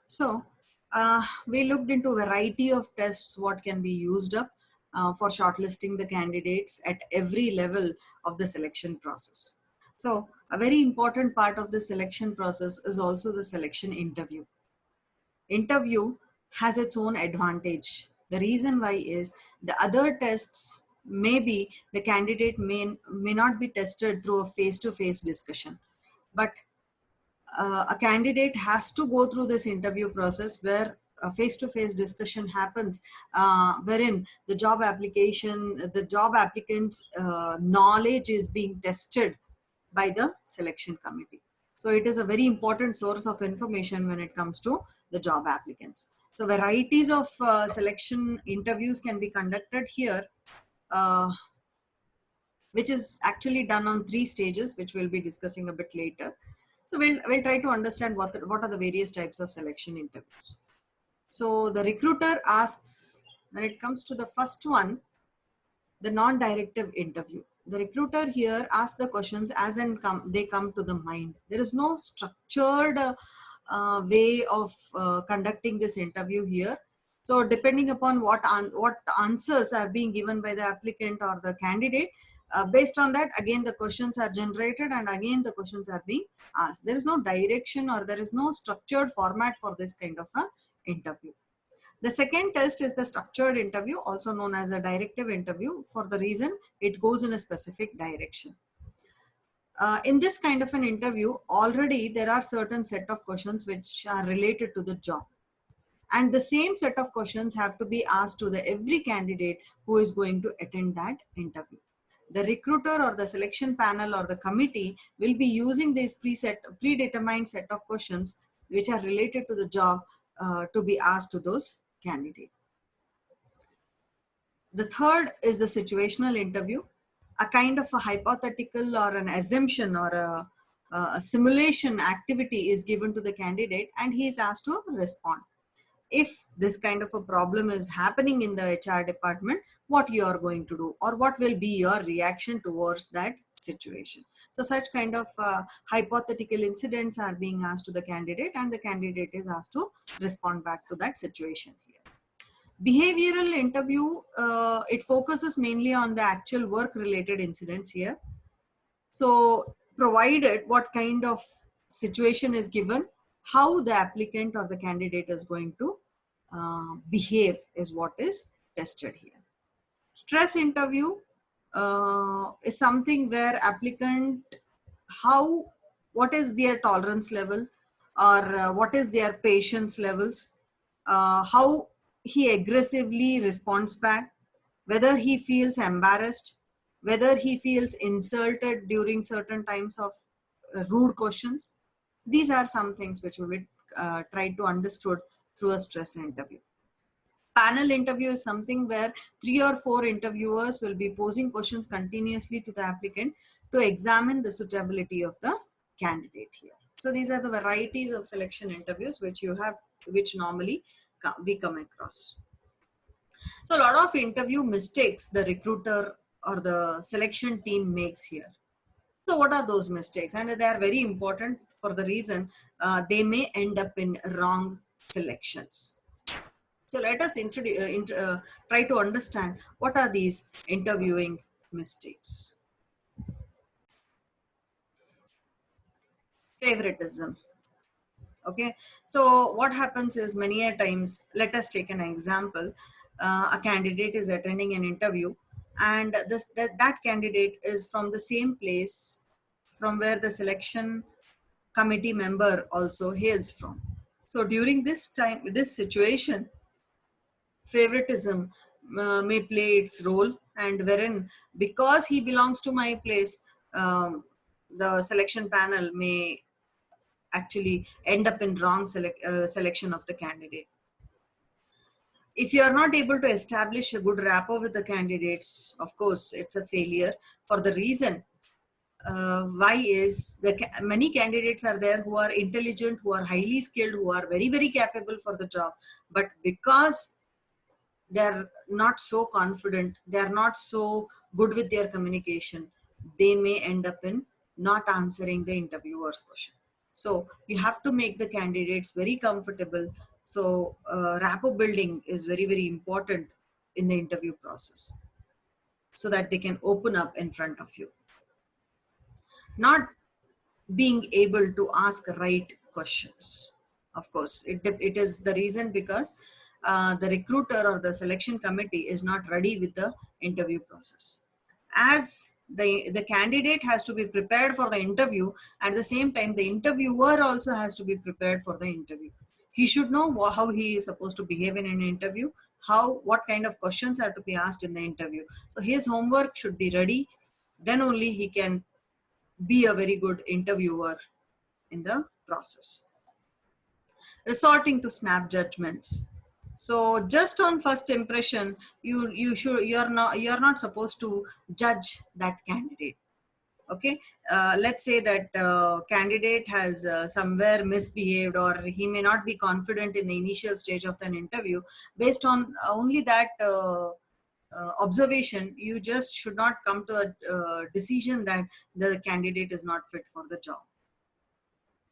So we looked into a variety of tests what can be used up for shortlisting the candidates at every level of the selection process. So a very important part of the selection process is also the selection interview. Interview has its own advantage. The reason why is the other tests, maybe the candidate may not be tested through a face-to-face discussion, but a candidate has to go through this interview process where a face-to-face discussion happens, wherein the the job applicant's knowledge is being tested by the selection committee. So it is a very important source of information when it comes to the job applicants. So varieties of selection interviews can be conducted here, uh, which is actually done on 3 stages, which we'll be discussing a bit later. So we'll try to understand what are the various types of selection interviews. So the recruiter asks, when it comes to the first one, the non-directive interview. The recruiter here asks the questions as and they come to the mind. There is no structured way of conducting this interview here. So depending upon what answers are being given by the applicant or the candidate, based on that, again, the questions are generated and again the questions are being asked. There is no direction or there is no structured format for this kind of a interview. The second test is the structured interview, also known as a directive interview, for the reason it goes in a specific direction. In this kind of an interview, already there are certain set of questions which are related to the job. And the same set of questions have to be asked to every candidate who is going to attend that interview. The recruiter or the selection panel or the committee will be using this predetermined set of questions which are related to the job to be asked to those candidates. The third is the situational interview, a kind of a hypothetical or an assumption or a simulation activity is given to the candidate and he is asked to respond. If this kind of a problem is happening in the HR department, what you are going to do or what will be your reaction towards that situation. So such kind of hypothetical incidents are being asked to the candidate and the candidate is asked to respond back to that situation here. Behavioral interview, it focuses mainly on the actual work related incidents here. So provided what kind of situation is given, how the applicant or the candidate is going to behave is what is tested here. Stress interview is something where applicant, what is their tolerance level or what is their patience levels, how he aggressively responds back, whether he feels embarrassed, whether he feels insulted during certain times of rude questions. These are some things which we will try to understood through a stress interview. Panel interview is something where 3 or 4 interviewers will be posing questions continuously to the applicant to examine the suitability of the candidate here. So these are the varieties of selection interviews which normally we come across. So a lot of interview mistakes the recruiter or the selection team makes here. So what are those mistakes? And they are very important for the reason they may end up in wrong selections. So let us try to understand what are these interviewing mistakes. Favoritism. Okay, so what happens is many a times, let us take an example. A candidate is attending an interview and that candidate is from the same place from where the selection committee member also hails from. So during this situation, favoritism may play its role, and wherein because he belongs to my place, the selection panel may actually end up in wrong selection of the candidate. If you are not able to establish a good rapport with the candidates, of course it's a failure. For the reason why is many candidates are there who are intelligent, who are highly skilled, who are very, very capable for the job, but because they're not so confident, they're not so good with their communication, they may end up in not answering the interviewer's question. So you have to make the candidates very comfortable. So rapport building is very, very important in the interview process so that they can open up in front of you. Not being able to ask right questions. Of course, it is the reason because the recruiter or the selection committee is not ready with the interview process. As the candidate has to be prepared for the interview, at the same time, the interviewer also has to be prepared for the interview. He should know how he is supposed to behave in an interview, what kind of questions are to be asked in the interview. So his homework should be ready. Then only he can be a very good interviewer in the process. Resorting to snap judgments. So just on first impression, you're not supposed to judge that candidate. Okay, let's say that candidate has somewhere misbehaved, or he may not be confident in the initial stage of an interview. Based on only that observation, you just should not come to a decision that the candidate is not fit for the job.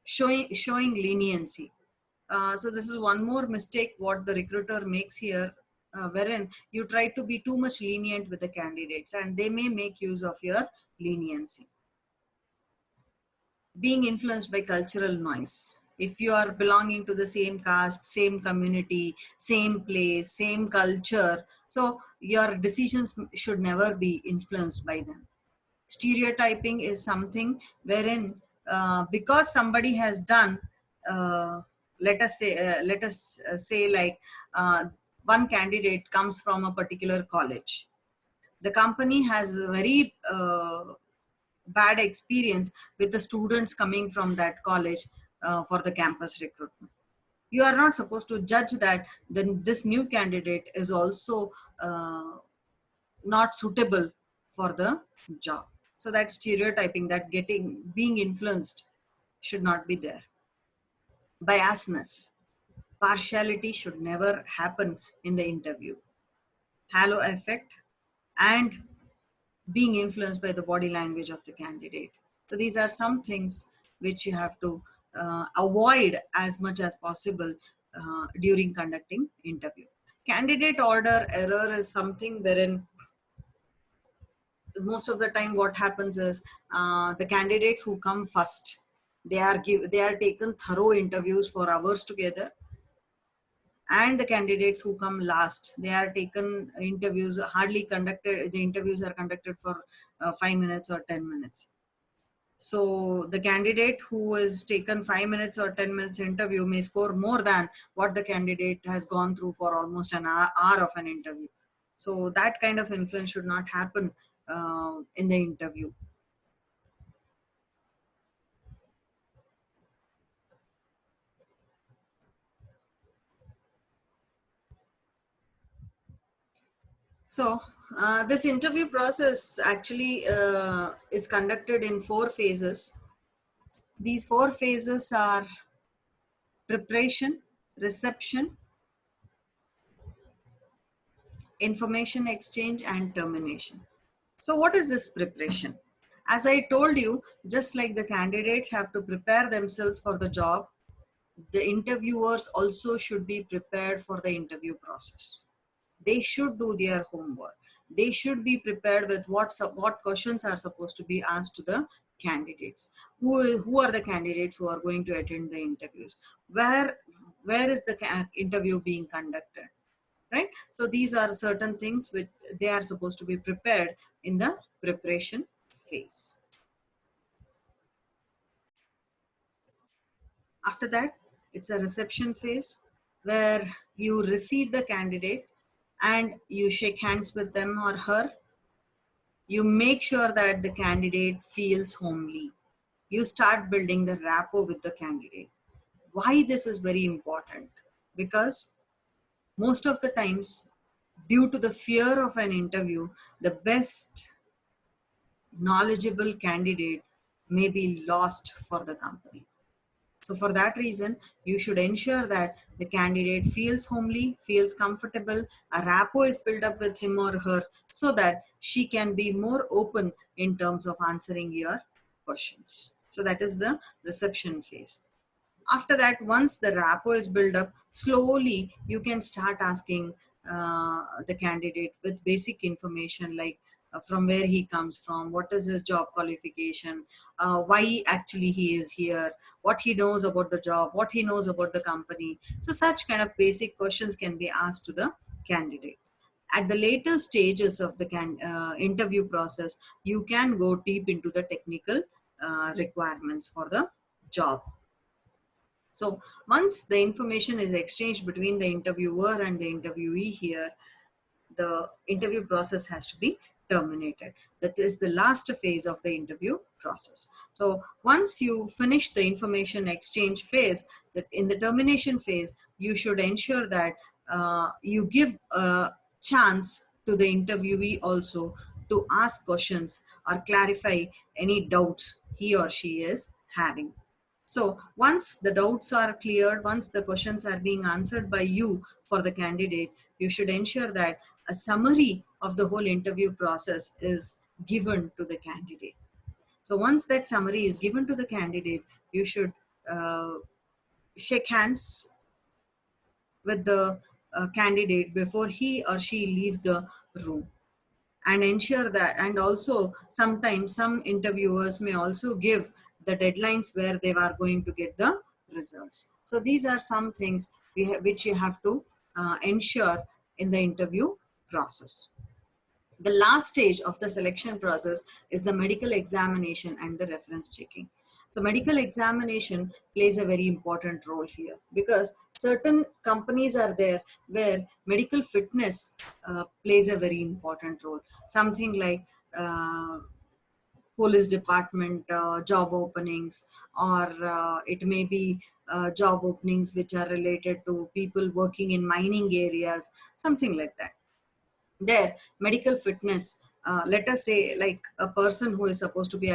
Showing leniency. So this is one more mistake what the recruiter makes here, wherein you try to be too much lenient with the candidates and they may make use of your leniency. Being influenced by cultural noise. If you are belonging to the same caste, same community, same place, same culture, so your decisions should never be influenced by them. Stereotyping is something wherein because somebody has done, let us say like one candidate comes from a particular college. The company has a very bad experience with the students coming from that college for the campus recruitment. You are not supposed to judge that then this new candidate is also not suitable for the job. So that stereotyping, that being influenced should not be there. Biasness, partiality should never happen in the interview. Halo effect and being influenced by the body language of the candidate. So these are some things which you have to avoid as much as possible during conducting interview. Candidate order error is something wherein most of the time what happens is the candidates who come first, they are taken thorough interviews for hours together, and the candidates who come last, they are taken interviews hardly conducted, the interviews are conducted for 5 minutes or 10 minutes. So the candidate who is taken 5 minutes or 10 minutes interview may score more than what the candidate has gone through for almost an hour of an interview. So that kind of influence should not happen in the interview. So this interview process actually is conducted in 4 phases. These 4 phases are preparation, reception, information exchange, and termination. So what is this preparation? As I told you, just like the candidates have to prepare themselves for the job, the interviewers also should be prepared for the interview process. They should do their homework. They should be prepared with what questions are supposed to be asked to the candidates. Who are the candidates who are going to attend the interviews? Where is the interview being conducted? Right? So these are certain things which they are supposed to be prepared in the preparation phase. After that, it's a reception phase where you receive the candidate and you shake hands with them or her. You make sure that the candidate feels homely. You start building the rapport with the candidate. Why this is very important? Because most of the times, due to the fear of an interview, the best knowledgeable candidate may be lost for the company. So for that reason, you should ensure that the candidate feels homely, feels comfortable, a rapport is built up with him or her so that she can be more open in terms of answering your questions. So that is the reception phase. After that, once the rapport is built up, slowly you can start asking the candidate with basic information like from where he comes from, what is his job qualification, why actually he is here, what he knows about the job, what he knows about the company. So such kind of basic questions can be asked to the candidate. At the later stages of the interview process, you can go deep into the technical requirements for the job. So once the information is exchanged between the interviewer and the interviewee here, the interview process has to be terminated. That is the last phase of the interview process. So once you finish the information exchange phase, that in the termination phase, you should ensure that you give a chance to the interviewee also to ask questions or clarify any doubts he or she is having. So once the doubts are cleared, once the questions are being answered by you for the candidate, you should ensure that a summary of the whole interview process is given to the candidate. So once that summary is given to the candidate, you should uh, shake hands with the candidate before he or she leaves the room, and ensure that, and also sometimes some interviewers may also give the deadlines where they are going to get the results. So these are some things which you have to ensure in the interview process. The last stage of the selection process is the medical examination and the reference checking. So medical examination plays a very important role here, because certain companies are there where medical fitness plays a very important role. Something like police department job openings, or it may be job openings which are related to people working in mining areas, something like that. There medical fitness, let us say like a person who is supposed to be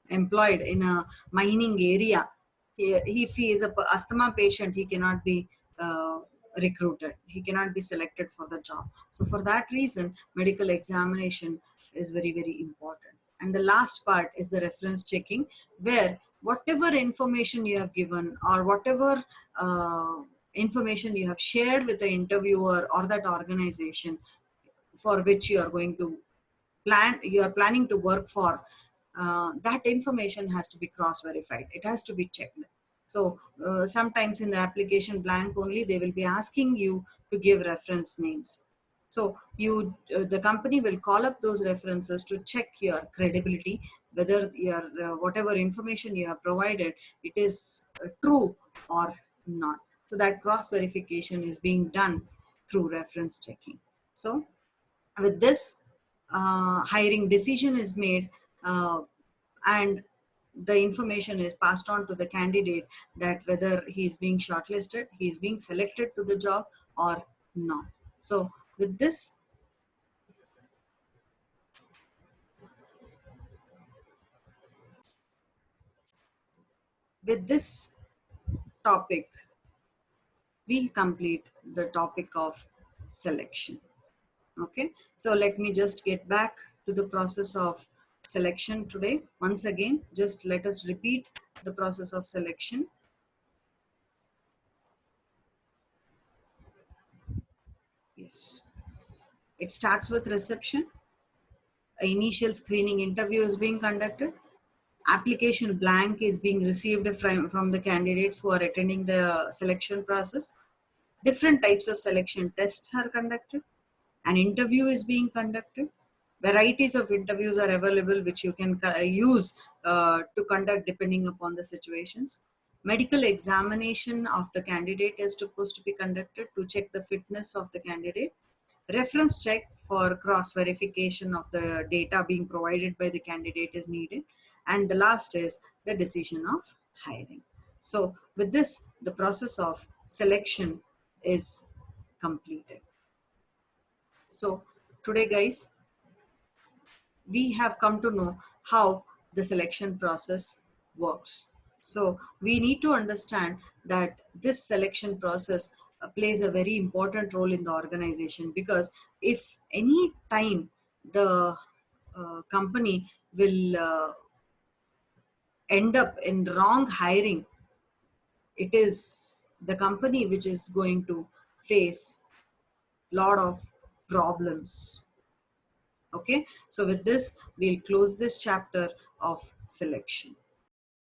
employed in a mining area, if he is a asthma patient, he cannot be uh, recruited, he cannot be selected for the job. So for that reason, medical examination is very very important. And the last part is the reference checking, where whatever information you have given, or whatever information you have shared with the interviewer or that organization for which you are going to you are planning to work for, that information has to be cross verified, it has to be checked. So sometimes in the application blank only they will be asking you to give reference names. So the company will call up those references to check your credibility, whether your whatever information you have provided, it is true or not. So that cross verification is being done through reference checking. So with this, hiring decision is made, uh, and the information is passed on to the candidate that whether he is being shortlisted, he is being selected to the job or not. So with this topic, we complete the topic of selection. Okay, so let me just get back to the process of selection today. Once again, just let us repeat the process of selection. Yes, it starts with reception. An initial screening interview is being conducted. Application blank is being received from the candidates who are attending the selection process. Different types of selection tests are conducted. An interview is being conducted. Varieties of interviews are available which you can use to conduct depending upon the situations. Medical examination of the candidate is supposed to be conducted to check the fitness of the candidate. Reference check for cross verification of the data being provided by the candidate is needed. And the last is the decision of hiring. So with this, the process of selection is completed. So today, guys, we have come to know how the selection process works. So we need to understand that this selection process plays a very important role in the organization, because if any time the company will end up in wrong hiring, it is the company which is going to face lot of problems. Okay, so with this we'll close this chapter of selection.